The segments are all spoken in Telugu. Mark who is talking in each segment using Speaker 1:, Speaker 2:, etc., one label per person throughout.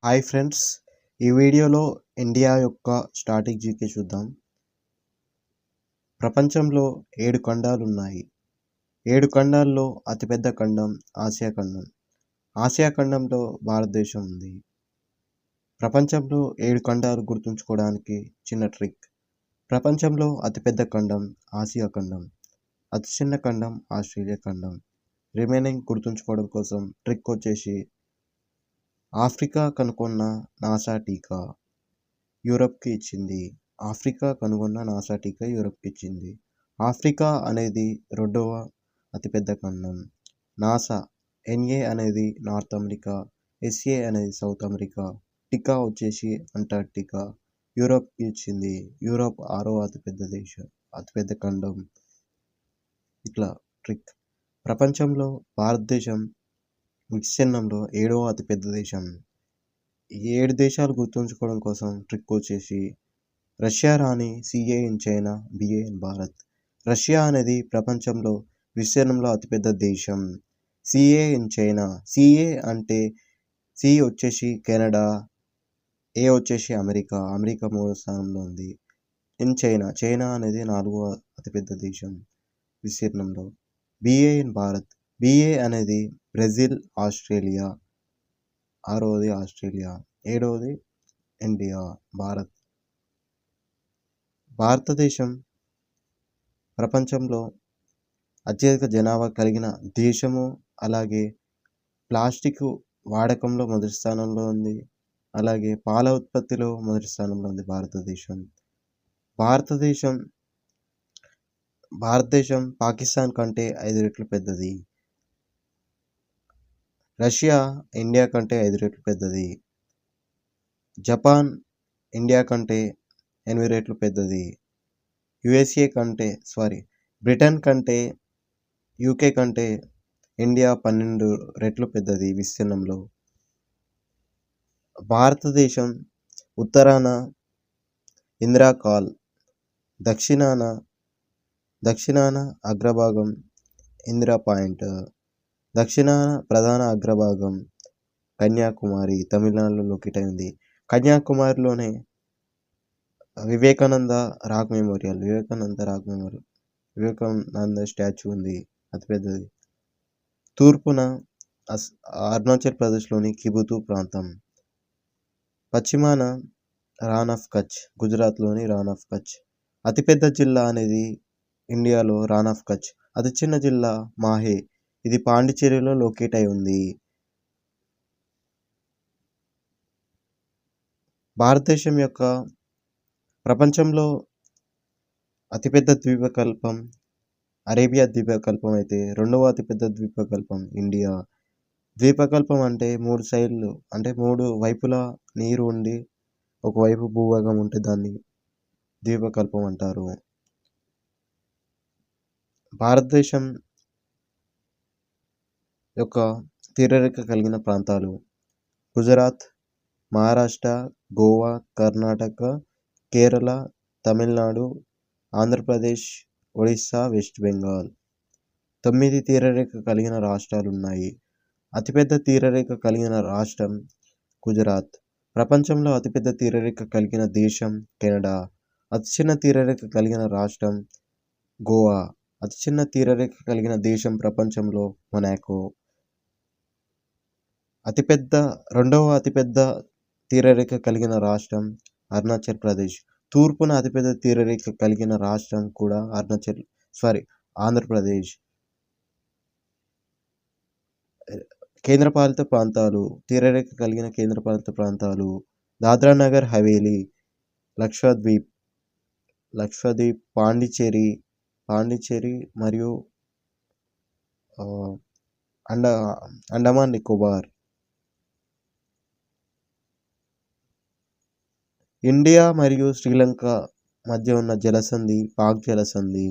Speaker 1: హాయ్ ఫ్రెండ్స్, ఈ వీడియోలో ఇండియా యొక్క స్టాటిక్ జీకే చూద్దాం. ప్రపంచంలో 7 ఖండాలు ఉన్నాయి. 7 ఖండాల్లో అతిపెద్ద ఖండం ఆసియా ఖండం. ఆసియా ఖండంలో భారతదేశం ఉంది. ప్రపంచంలో 7 ఖండాలు గుర్తుంచుకోవడానికి చిన్న ట్రిక్. ప్రపంచంలో అతిపెద్ద ఖండం ఆసియా ఖండం, అతి చిన్న ఖండం ఆస్ట్రేలియా ఖండం. రిమైనింగ్ గుర్తుంచుకోవడం కోసం ట్రిక్ వచ్చేసి ఆఫ్రికా కనుగొన్న నాసా టీకా యూరప్కి ఇచ్చింది. ఆఫ్రికా కనుగొన్న నాసా టీకా యూరప్కి ఇచ్చింది. ఆఫ్రికా అనేది రెండవ అతిపెద్ద ఖండం. నాసా ఎన్ఏ అనేది నార్త్ అమెరికా, ఎస్ఏ అనేది సౌత్ అమెరికా, టీకా వచ్చేసి అంటార్క్టికా యూరప్కి ఇచ్చింది. యూరప్ ఆరవ అతిపెద్ద దేశం, అతిపెద్ద ఖండం. ఇట్లా ట్రిక్. ప్రపంచంలో భారతదేశం విస్తీర్ణంలో 7వ అతిపెద్ద దేశం. ఈ 7 దేశాలు గుర్తుంచుకోవడం కోసం ట్రిక్ వచ్చేసి రష్యా రాణి CA in China, BA in Bharat. Russia అనేది ప్రపంచంలో విస్తీర్ణంలో అతిపెద్ద దేశం. CA in China. సిఏ అంటే సి వచ్చేసి కెనడా, ఏ వచ్చేసి అమెరికా. అమెరికా 3వ స్థానంలో ఉంది. In China. చైనా అనేది 4వ అతిపెద్ద దేశం విస్తీర్ణంలో. బిఏ ఇన్ భారత్. బిఏ అనేది బ్రెజిల్, ఆస్ట్రేలియా. 6వది ఆస్ట్రేలియా. 7వది ఇండియా, భారత్. భారతదేశం ప్రపంచంలో అత్యధిక జనాభా కలిగిన దేశము. అలాగే ప్లాస్టిక్ వాడకంలో మొదటి స్థానంలో ఉంది. అలాగే పాల ఉత్పత్తిలో మొదటి స్థానంలో ఉంది భారతదేశం. భారతదేశం పాకిస్తాన్ కంటే 5 రెట్లు పెద్దది. రష్యా ఇండియా కంటే 5 రెట్లు పెద్దది. జపాన్ ఇండియా కంటే 8 రెట్లు పెద్దది. బ్రిటన్ కంటే యూకే కంటే ఇండియా 12 రెట్లు పెద్దది విస్తీర్ణంలో. భారతదేశం ఉత్తరాన ఇందిరాకాల్, దక్షిణాన అగ్రభాగం ఇందిరా పాయింట్, దక్షిణాన ప్రధాన అగ్రభాగం కన్యాకుమారి, తమిళనాడులో లొకేట్ అయింది. కన్యాకుమారిలోనే Vivekananda rock memorial, Vivekananda statue ఉంది, అతిపెద్దది. తూర్పున అరుణాచల్ ప్రదేశ్లోని కిబుతు ప్రాంతం. పశ్చిమాన రాన్ ఆఫ్ కచ్, గుజరాత్లోని రాన్ ఆఫ్ కచ్. అతిపెద్ద జిల్లా అనేది ఇండియాలో రాన్ ఆఫ్ కచ్. అతి చిన్న జిల్లా మాహే, ఇది పాండిచ్చేరిలో లొకేట్ అయి ఉంది. భారతదేశం యొక్క ప్రపంచంలో అతిపెద్ద ద్వీపకల్పం అరేబియా ద్వీపకల్పం అయితే రెండవ అతిపెద్ద ద్వీపకల్పం ఇండియా. ద్వీపకల్పం అంటే 3 సైడ్లు, అంటే 3 వైపులా నీరు ఉండి ఒకవైపు భూభాగం ఉంటే దాన్ని ద్వీపకల్పం అంటారు. భారతదేశం యొక్క తీరరేఖ కలిగిన ప్రాంతాలు గుజరాత్, మహారాష్ట్ర, గోవా, కర్ణాటక, కేరళ, తమిళనాడు, ఆంధ్రప్రదేశ్, ఒడిస్సా, వెస్ట్ బెంగాల్. 9 తీరరేఖ కలిగిన రాష్ట్రాలు ఉన్నాయి. అతిపెద్ద తీరరేఖ కలిగిన రాష్ట్రం గుజరాత్. ప్రపంచంలో అతిపెద్ద తీరరేఖ కలిగిన దేశం కెనడా. అతి చిన్న తీరరేఖ కలిగిన రాష్ట్రం గోవా. అతి చిన్న తీరరేఖ కలిగిన దేశం ప్రపంచంలో మొనాకో. రెండవ అతిపెద్ద తీరరేఖ కలిగిన రాష్ట్రం అరుణాచల్ ప్రదేశ్. తూర్పున అతిపెద్ద తీరరేఖ కలిగిన రాష్ట్రం కూడా ఆంధ్రప్రదేశ్. కేంద్రపాలిత ప్రాంతాలు, తీరరేఖ కలిగిన కేంద్రపాలిత ప్రాంతాలు దాద్రా నగర్ హవేలీ, లక్షద్వీప్, పాండిచ్చేరి మరియు అండమాన్ నికోబార్. ఇండియా మరియు శ్రీలంక మధ్య ఉన్న జలసంధి పాక్ జలసంధి.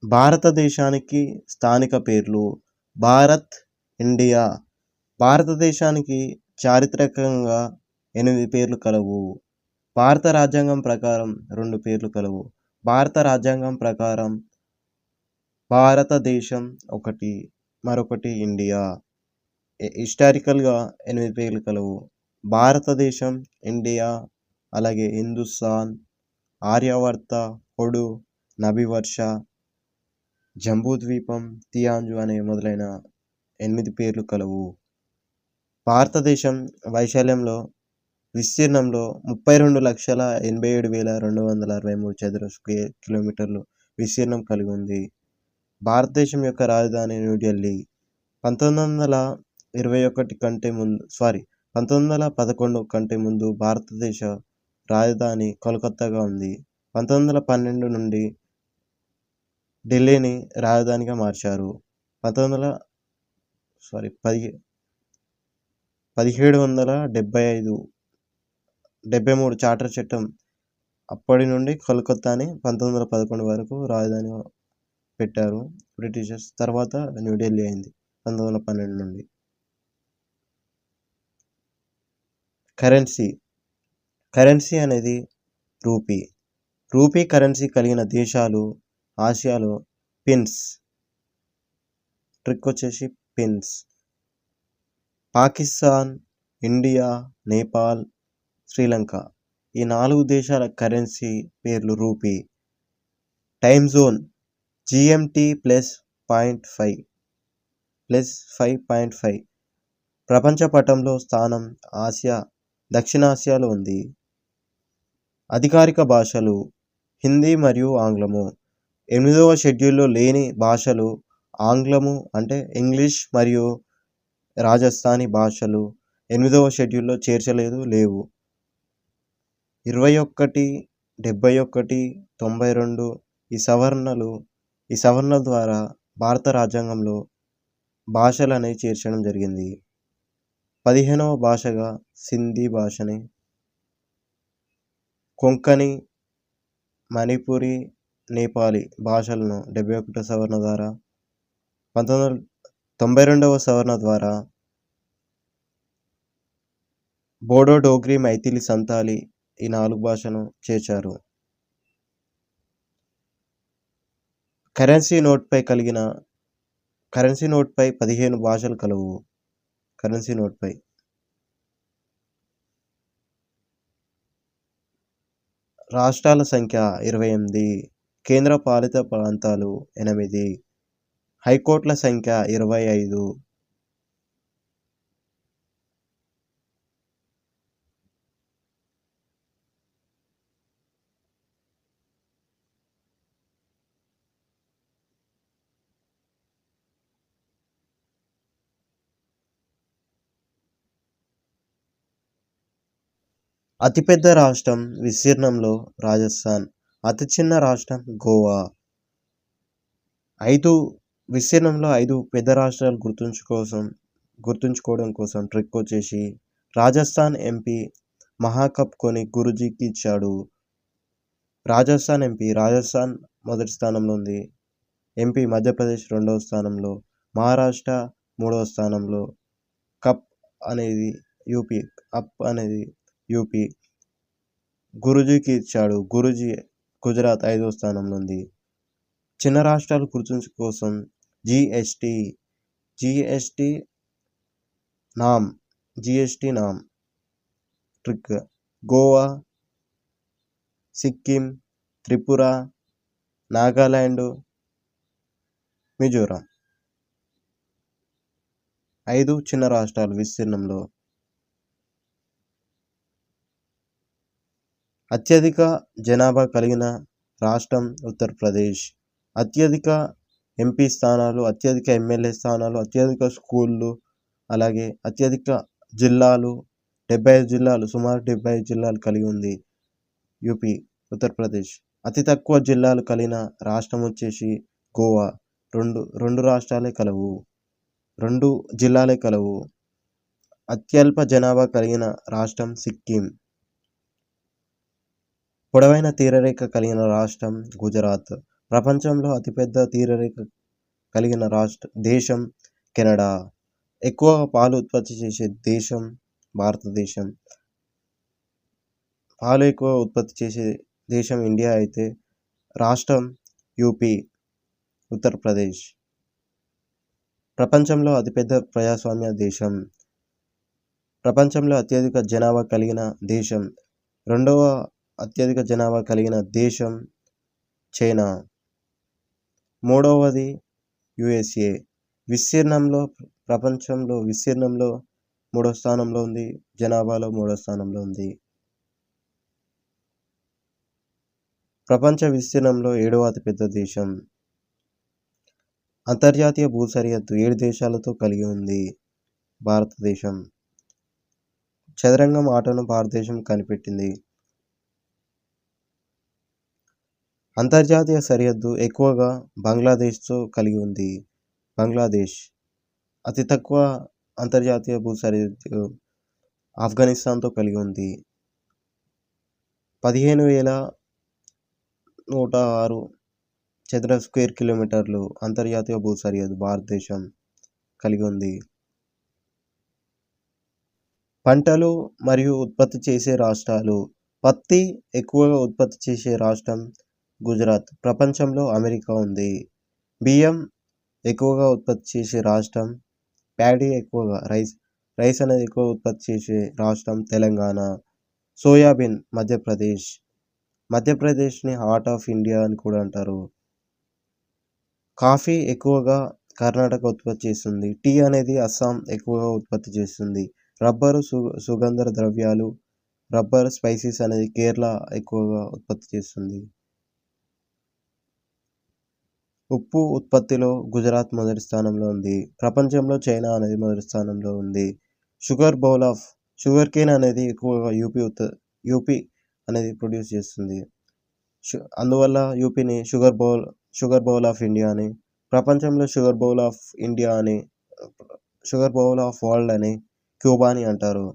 Speaker 1: భారతదేశానికి స్థానిక పేర్లు. భారత్, ఇండియా. భారతదేశానికి చారిత్రకంగా 8 పేర్లు కలవు. భారత రాజ్యాంగం ప్రకారం 2 పేర్లు కలవు. భారత రాజ్యాంగం ప్రకారం భారతదేశం ఒకటి, మరొకటి ఇండియా. హిస్టారికల్గా 8 పేర్లు కలవు. భారతదేశం, ఇండియా, అలాగే హిందుస్థాన్, ఆర్యావర్త, పొడు, నభివర్ష, జంబూద్వీపం, తియాంజు అనే మొదలైన 8 పేర్లు కలవు. భారతదేశం వైశాల్యంలో విస్తీర్ణంలో 32,87,263 చదరపు కిలోమీటర్లు విస్తీర్ణం కలిగి ఉంది. భారతదేశం యొక్క రాజధాని న్యూఢిల్లీ. 1911 కంటే ముందు భారతదేశ రాజధాని కోల్కతాగా ఉంది. 1912 నుండి ఢిల్లీని రాజధానిగా మార్చారు. 1773 చార్టర్ చట్టం అప్పటి నుండి కోల్కతాని 1911 వరకు రాజధానిగా పెట్టారు బ్రిటిషర్స్. తర్వాత న్యూఢిల్లీ అయింది 1912 నుండి. కరెన్సీ అనేది రూపీ. రూపీ కరెన్సీ కలిగిన దేశాలు ఆసియాలో పిన్స్. ట్రిక్ వచ్చేసి పిన్స్. పాకిస్తాన్, ఇండియా, నేపాల్, శ్రీలంక ఈ 4 దేశాల కరెన్సీ పేర్లు రూపీ. Time zone GMT +5.5. ప్రపంచ పటంలో స్థానం దక్షిణాసియాలో ఉంది. అధికారిక భాషలు హిందీ మరియు ఆంగ్లము. 8వ షెడ్యూల్లో లేని భాషలు ఆంగ్లము అంటే ఇంగ్లీష్ మరియు రాజస్థానీ భాషలు 8వ షెడ్యూల్లో లేవు. 21, 71, 92 ఈ సవరణల ద్వారా భారత రాజ్యాంగంలో భాషలు అనేవి చేర్చడం జరిగింది. 15వ భాషగా సింధీ భాషని, కొంకణి, మణిపురి, నేపాలీ భాషలను 71వ సవరణ ద్వారా, 1992వ సవరణ ద్వారా బోడో, డోగ్రీ, మైథిలి, సంతాలి ఈ 4 భాషను చేర్చారు. కరెన్సీ నోట్పై 15 భాషలు కలవు. కరెన్సీ నోట్పై రాష్ట్రాల సంఖ్య 28, కేంద్ర పాలిత ప్రాంతాలు 8, హైకోర్టుల సంఖ్య 25. అతిపెద్ద రాష్ట్రం విస్తీర్ణంలో రాజస్థాన్. అతి చిన్న రాష్ట్రం గోవా. విస్తీర్ణంలో 5 పెద్ద రాష్ట్రాలు గుర్తుంచుకోవడం కోసం ట్రిక్ వచ్చేసి రాజస్థాన్ ఎంపీ మహాకప్ కొని గురూజీకి ఇచ్చాడు. రాజస్థాన్ మొదటి స్థానంలో ఉంది. ఎంపీ మధ్యప్రదేశ్ 2వ స్థానంలో, మహారాష్ట్ర 3వ స్థానంలో, కప్ అనేది యూపీ గురూజీకి ఇచ్చాడు. గురూజీ గుజరాత్ 5వ స్థానంలో ఉంది. చిన్న రాష్ట్రాలు గుర్తింపు కోసం జిఎస్టీ నామ్ ట్రిక్. గోవా, సిక్కిం, త్రిపుర, నాగాలాండ్, మిజోరాం 5 చిన్న రాష్ట్రాలు విస్తీర్ణంలో. అత్యధిక జనాభా కలిగిన రాష్ట్రం ఉత్తరప్రదేశ్. అత్యధిక ఎంపీ స్థానాలు, అత్యధిక ఎమ్మెల్యే స్థానాలు, అత్యధిక స్కూళ్ళు, అలాగే అత్యధిక జిల్లాలు 75 జిల్లాలు, సుమారు 75 జిల్లాలు కలిగి ఉంది ఉత్తరప్రదేశ్. అతి తక్కువ జిల్లాలు కలిగిన రాష్ట్రం వచ్చేసి గోవా. 2 రాష్ట్రాలే కలవు, 2 జిల్లాలే కలవు. అత్యల్ప జనాభా కలిగిన రాష్ట్రం సిక్కిం. పొడవైన తీరరేఖ కలిగిన రాష్ట్రం గుజరాత్. ప్రపంచంలో అతిపెద్ద తీరరేఖ కలిగిన దేశం కెనడా. ఎక్కువ పాలు ఉత్పత్తి చేసే దేశం భారతదేశం. పాలు ఎక్కువ ఉత్పత్తి చేసే దేశం ఇండియా అయితే రాష్ట్రం యూపీ, ఉత్తరప్రదేశ్. ప్రపంచంలో అతిపెద్ద ప్రజాస్వామ్య దేశం. ప్రపంచంలో అత్యధిక జనాభా కలిగిన దేశం. రెండవ అత్యధిక జనాభా కలిగిన దేశం చైనా. మూడవది యుఎస్ఏ. ప్రపంచంలో విస్తీర్ణంలో 3వ స్థానంలో ఉంది. జనాభాలో 3వ స్థానంలో ఉంది. ప్రపంచ విస్తీర్ణంలో 7వ అతిపెద్ద దేశం. అంతర్జాతీయ భూ సరిహద్దు 7 దేశాలతో కలిగి ఉంది భారతదేశం. చదరంగం ఆటను భారతదేశం కనిపెట్టింది. అంతర్జాతీయ సరిహద్దు ఎక్కువగా బంగ్లాదేశ్తో కలిగి ఉంది. బంగ్లాదేశ్. అతి తక్కువ అంతర్జాతీయ భూ సరిహద్దు ఆఫ్ఘనిస్తాన్తో కలిగి ఉంది. 15,106 చదరపు స్క్వేర్ కిలోమీటర్లు అంతర్జాతీయ భూ సరిహద్దు భారతదేశం కలిగి ఉంది. పంటలు మరియు ఉత్పత్తి చేసే రాష్ట్రాలు. పత్తి ఎక్కువగా ఉత్పత్తి చేసే రాష్ట్రం గుజరాత్. ప్రపంచంలో అమెరికా ఉంది. బియ్యం ఎక్కువగా ఉత్పత్తి చేసే రాష్ట్రం, ప్యాడీ ఎక్కువగా రైస్ అనేది ఎక్కువ ఉత్పత్తి చేసే రాష్ట్రం తెలంగాణ. సోయాబీన్ మధ్యప్రదేశ్. మధ్యప్రదేశ్ని హార్ట్ ఆఫ్ ఇండియా అని కూడా అంటారు. కాఫీ ఎక్కువగా కర్ణాటక ఉత్పత్తి చేస్తుంది. టీ అనేది అస్సాం ఎక్కువగా ఉత్పత్తి చేస్తుంది. రబ్బరు, సుగంధ ద్రవ్యాలు, రబ్బర్ స్పైసెస్ అనేది కేరళ ఎక్కువగా ఉత్పత్తి చేస్తుంది. ఉప్పు ఉత్పత్తిలో గుజరాత్ మొదటి స్థానంలో ఉంది. ప్రపంచంలో చైనా అనేది మొదటి స్థానంలో ఉంది. షుగర్ కేన్ అనేది ఎక్కువగా యూపీ అనేది ప్రొడ్యూస్ చేస్తుంది. అందువల్ల యూపీని షుగర్ బౌల్ ఆఫ్ ఇండియా అని, ప్రపంచంలో షుగర్ బౌల్ ఆఫ్ వరల్డ్ అని క్యూబాని అంటారు.